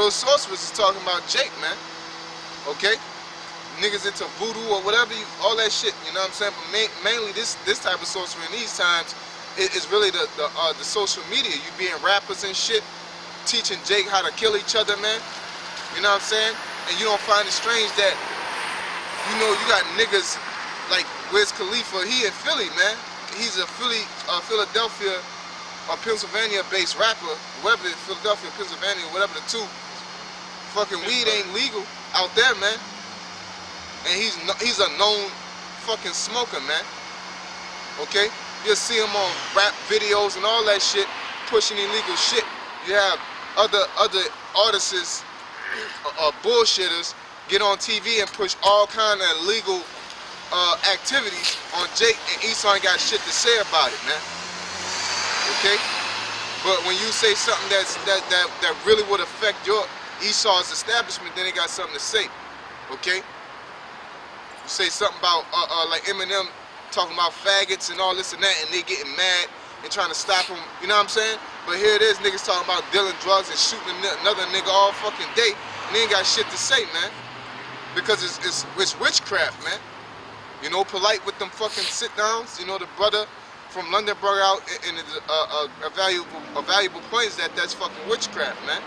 Those sorcerers is talking about Jake, man. Okay? Niggas into voodoo or whatever, all that shit, you know what I'm saying? But mainly this type of sorcery in these times is really the social media. You being rappers and shit, teaching Jake how to kill each other, man. You know what I'm saying? And you don't find it strange that, you know, you got niggas like Wiz Khalifa, he in Philly, man. He's a Philadelphia or Pennsylvania-based rapper, whether it's Philadelphia, Pennsylvania, whatever the two. Fucking weed ain't legal out there, man. And he's a known fucking smoker, man. Okay? You'll see him on rap videos and all that shit, pushing illegal shit. You have other artists or bullshitters get on TV and push all kind of illegal activities on Jake, and Esau ain't got shit to say about it, man. Okay? But when you say something that really would affect your Esau's establishment, then they got something to say. Okay? You say something about like Eminem talking about faggots and all this and that, and they getting mad and trying to stop him, you know what I'm saying? But here it is, niggas talking about dealing drugs and shooting another nigga all fucking day, and they ain't got shit to say, man. Because it's witchcraft, man. You know, polite with them fucking sit-downs. You know, the brother from London brought out in a valuable point is that that's fucking witchcraft, man.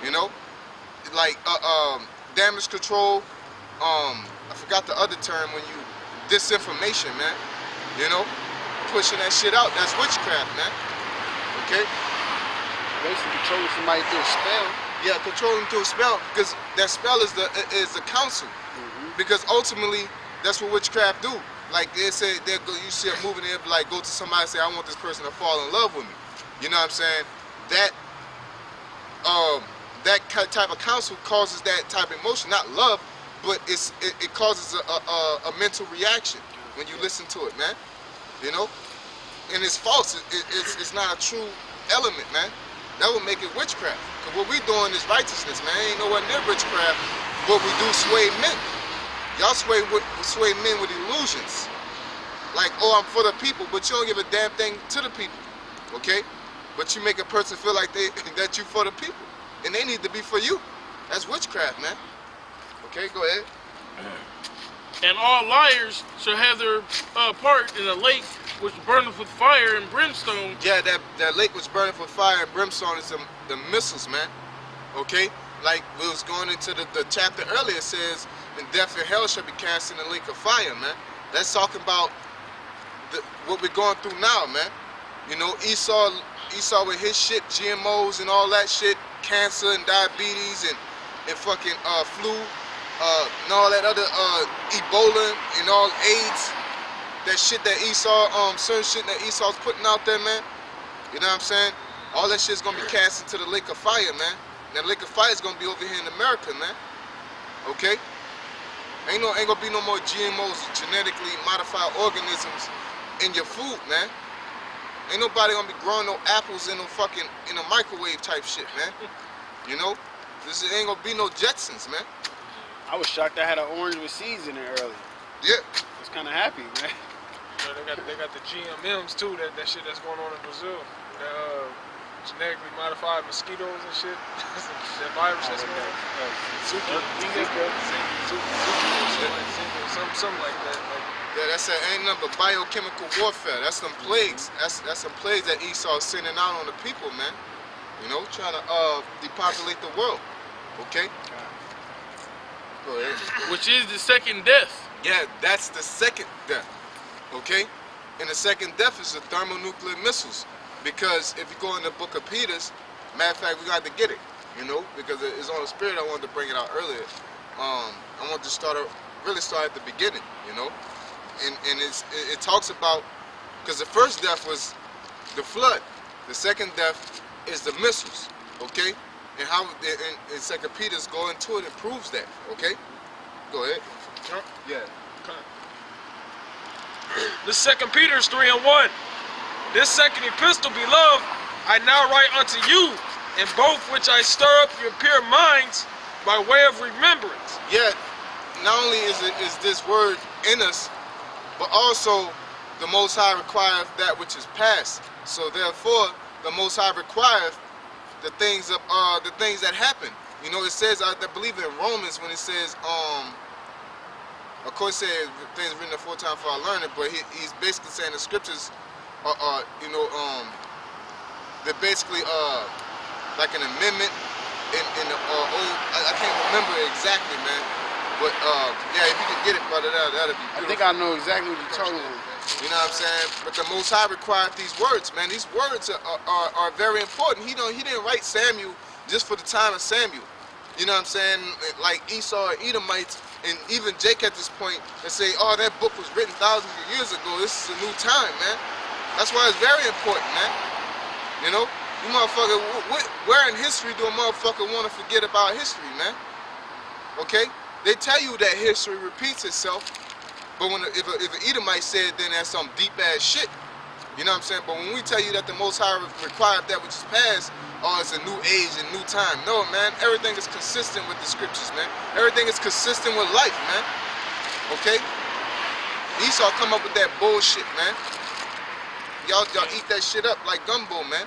You know, like damage control. I forgot the other term when you disinformation, man. You know, pushing that shit out. That's witchcraft, man. Okay. Basically controlling somebody through a spell. Yeah, controlling through a spell, because that spell is the counsel. Because ultimately, that's what witchcraft do. Like they say, you see a movie, they'll like go to somebody and say, I want this person to fall in love with me. You know what I'm saying? That type of counsel causes that type of emotion, not love, but it causes a mental reaction when you listen to it, man. You know, and it's false. It's not a true element, man. That would make it witchcraft. Cause what we doing is righteousness, man. Ain't nowhere near witchcraft. But we do sway men. Y'all sway men with illusions. Like, oh, I'm for the people, but you don't give a damn thing to the people. Okay? But you make a person feel like that you for the people. And they need to be for you. That's witchcraft, man. Okay, go ahead. And all liars shall have their part in a lake which burneth with fire and brimstone. Yeah, that lake was burning with fire and brimstone is the missiles, man. Okay? Like we was going into the chapter earlier, it says, and death and hell shall be cast in the lake of fire, man. That's talking about what we're going through now, man. You know, Esau with his shit, GMOs and all that shit, cancer and diabetes and fucking flu, and all that other Ebola and all AIDS. That shit that Esau, certain shit that Esau's putting out there, man. You know what I'm saying? All that shit's gonna be cast into the lake of fire, man. That lake of fire is gonna be over here in America, man. Okay? Ain't gonna be no more GMOs, genetically modified organisms in your food, man. Ain't nobody gonna be growing no apples in no fucking in a microwave type shit, man. You know? This ain't gonna be no Jetsons, man. I was shocked I had an orange with seeds in it earlier. Yeah. I was kind of happy, man. They got the GMMs too. That shit that's going on in Brazil. The genetically modified mosquitoes and shit. That virus that's going on. Something like that. Yeah, ain't nothing but biochemical warfare. That's some plagues. That's some plagues that Esau's sending out on the people, man. You know, trying to depopulate the world. Okay? Go ahead. Which is the second death. Yeah, that's the second death. Okay? And the second death is the thermonuclear missiles. Because if you go in the book of Peter's, matter of fact, we got to get it, you know, because it's on the spirit. I wanted to bring it out earlier. I want to really start at the beginning, you know. And it talks about, because the first death was the flood. The second death is the missiles, okay? And how in 2 Peter's go into it and proves that, okay? Go ahead. Yeah. This 2 Peter 3:1. This second epistle, beloved, I now write unto you, in both which I stir up your pure minds by way of remembrance. Yeah, not only is this word in us, but also the Most High requireth that which is past. So therefore, the Most High requireth the things that happen. You know, it says, I believe in Romans when it says, of course, it says things written aforetime for our learning, but he's basically saying the scriptures are you know, they're basically like an amendment in the old. I can't remember exactly, man. But yeah, if you can get it, brother, that'd be beautiful. I think I know exactly what you're talking about. You know what I'm saying? But the Most High required these words, man. These words are very important. He didn't write Samuel just for the time of Samuel. You know what I'm saying? Like Esau and Edomites, and even Jake at this point, and say, oh, that book was written thousands of years ago. This is a new time, man. That's why it's very important, man. You know? You motherfucker, where in history do a motherfucker want to forget about history, man? Okay? They tell you that history repeats itself, but if an Edomite said, then that's some deep ass shit. You know what I'm saying? But when we tell you that the Most High required that which is past, oh, it's a new age and new time. No, man. Everything is consistent with the scriptures, man. Everything is consistent with life, man. Okay? Esau come up with that bullshit, man. Y'all eat that shit up like gumbo, man.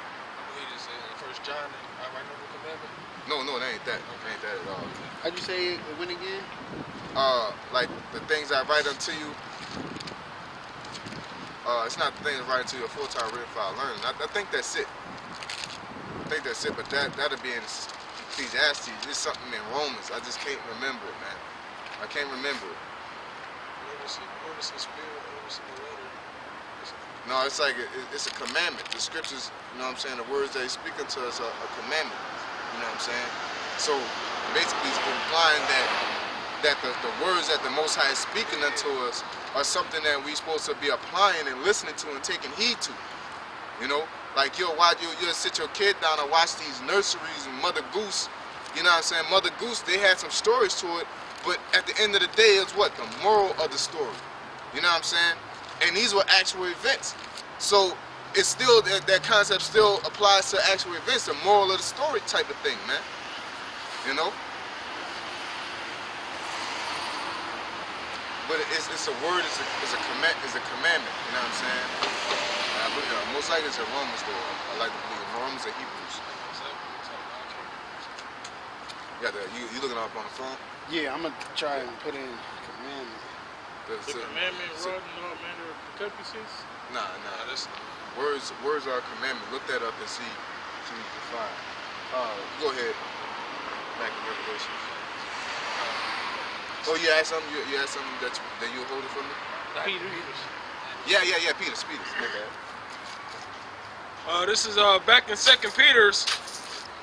First John, I write no commandment. No, that ain't that. That ain't that at all. How'd you say it went again? Like the things I write unto you. It's not the things I write unto you a full-time written for our learning. I think that's it. I think that's it, but that'll be in Ecclesiastes. There's something in Romans. I just can't remember it, man. I can't remember it. No, it's like it's a commandment. The scriptures, you know what I'm saying, the words that he's speaking to us are a commandment. You know what I'm saying? So basically he's implying that the words that the Most High is speaking unto us are something that we're supposed to be applying and listening to and taking heed to. You know? Like you'll sit your kid down and watch these nurseries and Mother Goose. You know what I'm saying? Mother Goose, they had some stories to it, but at the end of the day, it's what? The moral of the story. You know what I'm saying? And these were actual events. So it's still, that concept still applies to actual events, the moral of the story type of thing, man. You know? But it's a word, it's a commandment, you know what I'm saying? I believe, most likely it's in Romans though. I like to believe in Romans or Hebrews. You looking up on the phone? Yeah, I'm gonna try and put in commandment. The commandment rod and all manner of concupiscence? Nah, this words are a commandment. Look that up and see what you can find. Go ahead. Back in Revelation. Oh, you had something that you were holding from me? Peter's. Yeah, Peter's. Okay. This is back in 2 Peter's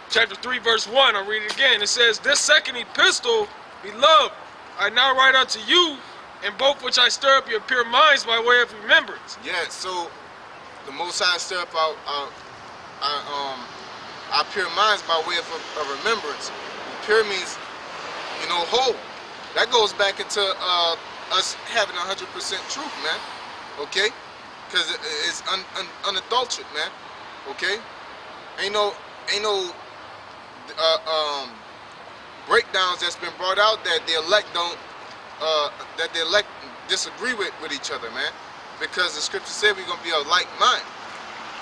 chapter 3, verse 1. I'll read it again. It says, "This second epistle, beloved, I now write unto you, in both which I stir up your pure minds by way of remembrance." Yeah, so the Most High stir up our pure minds by way of remembrance. Pure means, you know, whole. That goes back into us having 100% truth, man. Okay? Because it's unadulterated, man. Okay? Ain't no breakdowns that's been brought out that the elect disagree with each other, man. Because the scripture said we're gonna be of like mind.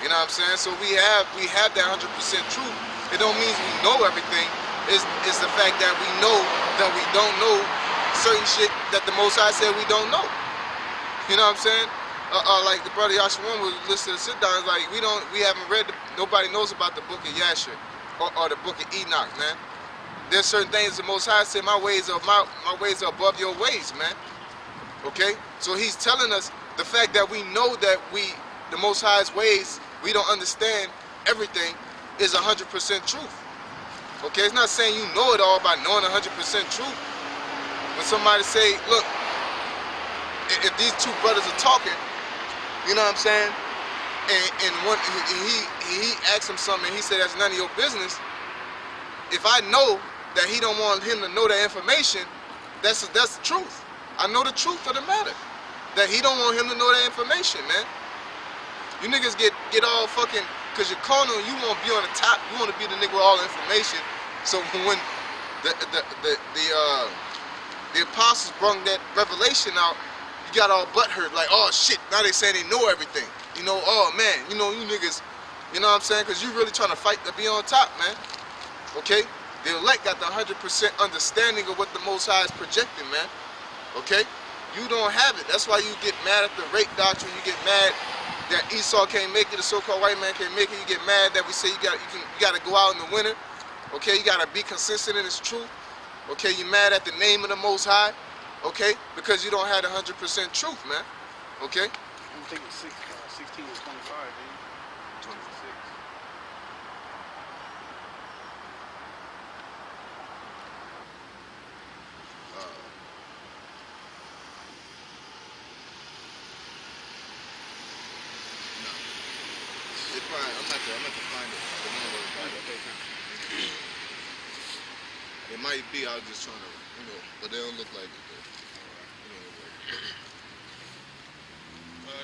You know what I'm saying? So we have that 100% truth. It don't mean we know everything. It's the fact that we know that we don't know certain shit that the Most High said we don't know. You know what I'm saying? Like the brother Yashawan was listening to sit down. It's like we haven't read. Nobody knows about the book of Yashar or the book of Enoch, man. There's certain things the Most High said my ways are above your ways, man. Okay? So he's telling us the fact that we know that the Most High's ways, we don't understand everything, is 100% truth. Okay? It's not saying you know it all by knowing 100% truth. When somebody say, look, if these two brothers are talking, you know what I'm saying? And one he asked him something and he said that's none of your business. If I know that he don't want him to know that information, that's the truth. I know the truth of the matter. That he don't want him to know that information, man. You niggas get all fucking, cause you're carnal, you wanna be on the top, you wanna be the nigga with all the information. So when the apostles brought that revelation out, you got all butthurt, like, oh shit, now they saying they know everything. You know, oh man, you know, you niggas, you know what I'm saying? Cause you really trying to fight to be on top, man. Okay? The elect got the 100% understanding of what the Most High is projecting, man. Okay? You don't have it. That's why you get mad at the rape doctrine. You get mad that Esau can't make it, the so-called white man can't make it. You get mad that we say you got to go out in the winter. Okay? You got to be consistent in its truth. Okay? You mad at the name of the Most High. Okay? Because you don't have the 100% truth, man. Okay? I'm thinking 16 and 25, man. 26. I'm not to find it. It might be. I was just trying to, but they don't look like it.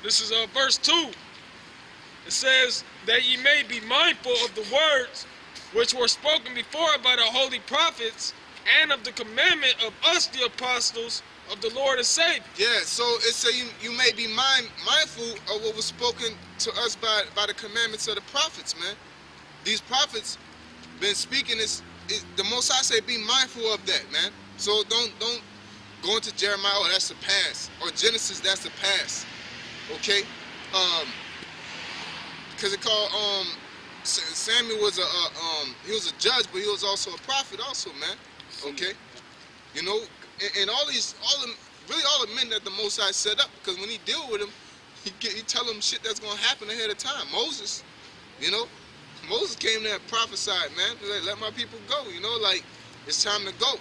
This is verse 2. It says that ye may be mindful of the words which were spoken before by the holy prophets, and of the commandment of us, the apostles of the Lord and Savior. Yeah, so it say you may be mindful of what was spoken to us by the commandments of the prophets, man. These prophets been speaking the Most High say be mindful of that, man. So don't go into Jeremiah, oh, that's the past, or Genesis, that's the past. Okay? Because it called Samuel was he was a judge, but he was also a prophet also, man. Okay? You know, and all the men that the Most High set up, because when he deal with them, he tell them shit that's gonna happen ahead of time. Moses, Moses came there and prophesied, man. Like, let my people go, like it's time to go.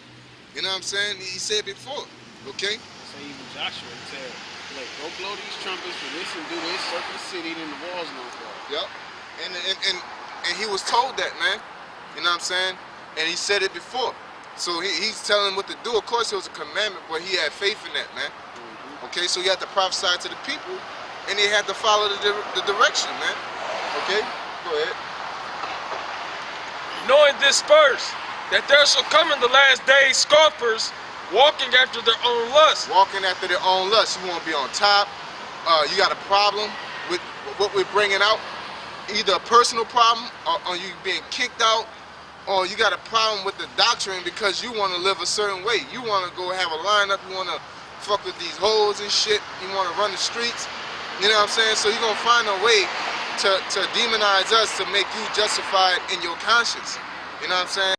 You know what I'm saying? He said before, okay? So even Joshua said, like, go blow these trumpets for this and do this, circle the city, then the walls gonna fall. Yep. And he was told that, man. You know what I'm saying? And he said it before. So he's telling what to do. Of course, it was a commandment, but he had faith in that, man. Okay, so he had to prophesy to the people, and they had to follow the direction, man. Okay, go ahead. Knowing this first, that there shall come in the last days scoffers, walking after their own lust. Walking after their own lust. You want to be on top. You got a problem with what we're bringing out. Either a personal problem, or you being kicked out, or you got a problem with the doctrine because you want to live a certain way. You want to go have a lineup. You want to fuck with these hoes and shit. You want to run the streets. You know what I'm saying? So you're going to find a way to demonize us to make you justified in your conscience. You know what I'm saying?